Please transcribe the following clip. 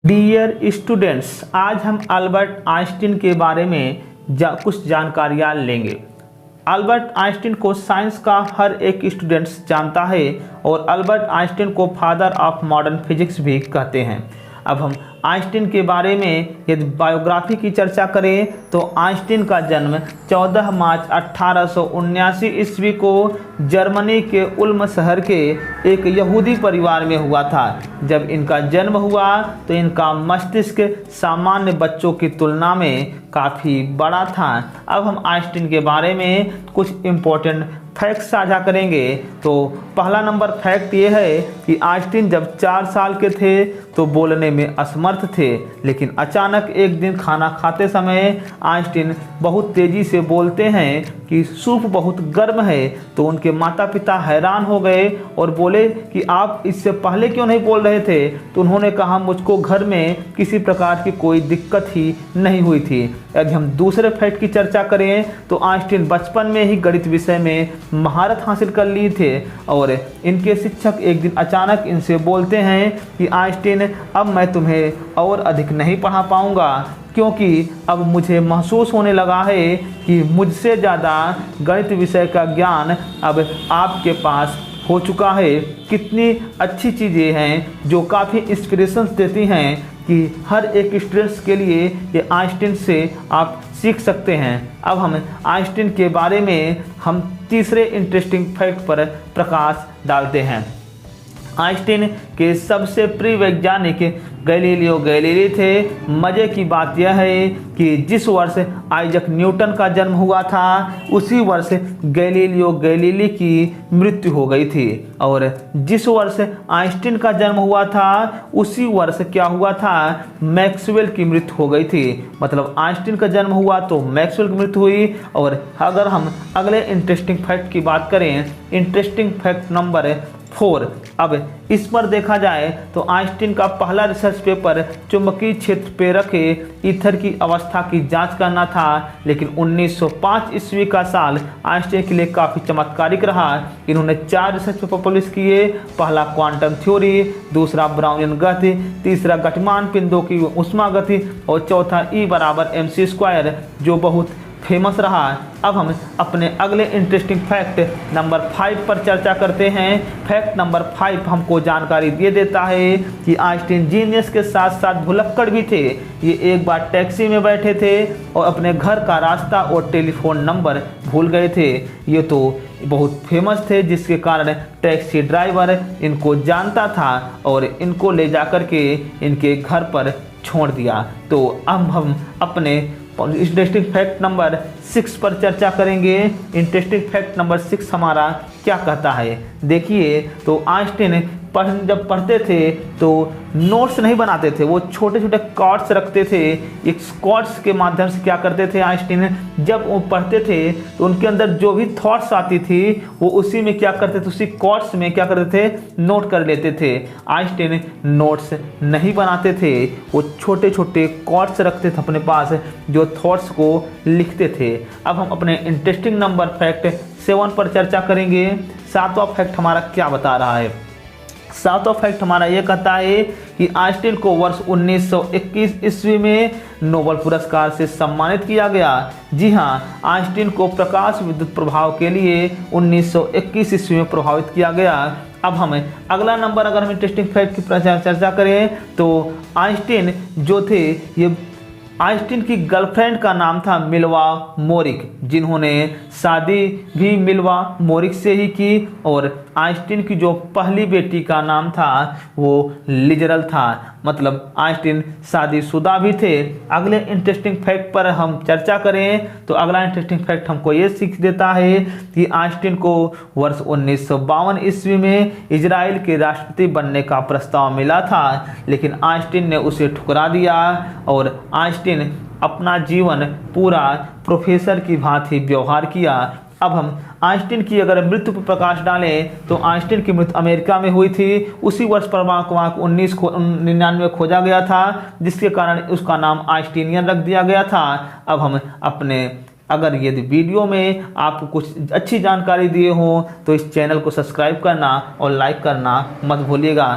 Dear students, आज हम Albert Einstein के बारे में कुछ जानकारियाँ लेंगे। अल्बर्ट आइंस्टीन को साइंस का हर एक स्टूडेंट्स जानता है और अल्बर्ट आइंस्टीन को फादर ऑफ मॉडर्न फिजिक्स भी कहते हैं। अब हम आइंस्टीन के बारे में यदि बायोग्राफी की चर्चा करें तो आइंस्टीन का जन्म 14 मार्च 1879 ईस्वी को जर्मनी के उल्म शहर के एक यहूदी परिवार में हुआ था। जब इनका जन्म हुआ तो इनका मस्तिष्क सामान्य बच्चों की तुलना में काफ़ी बड़ा था। अब हम आइंस्टीन के बारे में कुछ इम्पोर्टेंट फैक्ट साझा करेंगे। तो पहला नंबर फैक्ट ये है कि आइंस्टीन जब 4 साल के थे तो बोलने में असमर्थ थे, लेकिन अचानक एक दिन खाना खाते समय आइंस्टीन बहुत तेज़ी से बोलते हैं कि सूप बहुत गर्म है। तो उनके माता पिता हैरान हो गए और बोले कि आप इससे पहले क्यों नहीं बोल रहे थे। तो उन्होंने कहा मुझको घर में किसी प्रकार की कोई दिक्कत ही नहीं हुई थी। यदि हम दूसरे फैक्ट की चर्चा करें तो आइंस्टीन बचपन में ही गणित विषय में महारत हासिल कर लिए थे और इनके शिक्षक एक दिन अचानक इनसे बोलते हैं कि आइंस्टीन, अब मैं तुम्हें और अधिक नहीं पढ़ा पाऊंगा, क्योंकि अब मुझे महसूस होने लगा है कि मुझसे ज़्यादा गणित विषय का ज्ञान अब आपके पास हो चुका है। कितनी अच्छी चीज़ें हैं जो काफ़ी इंस्पिरेशंस देती हैं कि हर एक स्टूडेंट्स के लिए ये आइंस्टीन से आप सीख सकते हैं। अब हम आइंस्टीन के बारे में हम तीसरे इंटरेस्टिंग फैक्ट पर प्रकाश डालते हैं। आइंस्टीन के सबसे प्रिय वैज्ञानिक गैलीलियो गैलीली थे। मज़े की बात यह है कि जिस वर्ष आइजक न्यूटन का जन्म हुआ था उसी वर्ष गैलीलियो गैलीली की मृत्यु हो गई थी, और जिस वर्ष आइंस्टीन का जन्म हुआ था उसी वर्ष क्या हुआ था, मैक्सवेल की मृत्यु हो गई थी। मतलब आइंस्टीन का जन्म हुआ तो मैक्सवेल की मृत्यु हुई। और अगर हम अगले इंटरेस्टिंग फैक्ट की बात करें, इंटरेस्टिंग फैक्ट नंबर 4, अब इस पर देखा जाए तो आइंस्टीन का पहला रिसर्च पेपर चुंबकीय क्षेत्र पे रखे ईथर की अवस्था की जांच करना था, लेकिन 1905 ईस्वी का साल आइंस्टीन के लिए काफ़ी चमत्कारिक रहा। इन्होंने 4 रिसर्च पेपर पब्लिश किए। पहला क्वांटम थ्योरी, दूसरा ब्राउनियन गति, तीसरा गतिमान पिंडों की उष्मा गति और चौथा E = mc², जो बहुत फेमस रहा। अब हम अपने अगले इंटरेस्टिंग फैक्ट नंबर 5 पर चर्चा करते हैं। फैक्ट नंबर 5 हमको जानकारी ये देता है कि आइंस्टीन जीनियस के साथ साथ भुलक्कड़ भी थे। ये एक बार टैक्सी में बैठे थे और अपने घर का रास्ता और टेलीफोन नंबर भूल गए थे। ये तो बहुत फेमस थे, जिसके कारण टैक्सी ड्राइवर इनको जानता था और इनको ले जाकर के इनके घर पर छोड़ दिया। तो अब हम अपने इंटरेस्टिंग फैक्ट नंबर 6 पर चर्चा करेंगे। इंटरेस्टिंग फैक्ट नंबर 6 हमारा क्या कहता है, देखिए। तो आइंस्टीन जब पढ़ते थे तो नोट्स नहीं बनाते थे, वो छोटे छोटे कॉर्ड्स रखते थे। एक कॉर्ड्स के माध्यम से क्या करते थे आइंस्टीन, जब वो पढ़ते थे तो उनके अंदर जो भी थॉट्स आती थी वो उसी में क्या करते थे, उसी कॉर्ड्स में क्या करते थे, नोट कर लेते थे। आइंस्टीन नोट्स नहीं बनाते थे, वो छोटे छोटे कॉर्ड्स रखते थे अपने पास, जो थॉट्स को लिखते थे। अब हम अपने इंटरेस्टिंग नंबर फैक्ट 7 पर चर्चा करेंगे। 7वां फैक्ट हमारा क्या बता रहा है, 7वां फैक्ट हमारा ये कहता है कि आइंस्टीन को वर्ष 1921 ईस्वी में नोबेल पुरस्कार से सम्मानित किया गया। जी हाँ, आइंस्टीन को प्रकाश विद्युत प्रभाव के लिए 1921 ईस्वी में प्रभावित किया गया। अब हमें अगला नंबर, अगर हम इंटरेस्टिंग फैक्ट की चर्चा करें तो आइंस्टीन जो थे, ये आइंस्टीन की गर्लफ्रेंड का नाम था मिल्वा मोरिक, जिन्होंने शादी भी मिल्वा मोरिक से ही की। और आइंस्टीन की जो पहली बेटी का नाम था वो लिजरल था। मतलब आइंस्टीन शादीशुदा भी थे। अगले इंटरेस्टिंग फैक्ट पर हम चर्चा करें तो अगला इंटरेस्टिंग फैक्ट हमको ये सीख देता है कि आइंस्टीन को वर्ष 1952 ईस्वी में इजराइल के राष्ट्रपति बनने का प्रस्ताव मिला था, लेकिन आइंस्टीन ने उसे ठुकरा दिया और आइंस्टीन अपना जीवन पूरा प्रोफेसर की भांति व्यवहार किया। अब हम आइंस्टीन की अगर मृत्यु पर प्रकाश डालें तो आइंस्टीन की मृत्यु अमेरिका में हुई थी। उसी वर्ष परमाणु 1999 खोजा गया था, जिसके कारण उसका नाम आइंस्टीनियन रख दिया गया था। अब हम अपने अगर यदि वीडियो में आपको कुछ अच्छी जानकारी दिए हों तो इस चैनल को सब्सक्राइब करना और लाइक करना मत भूलिएगा।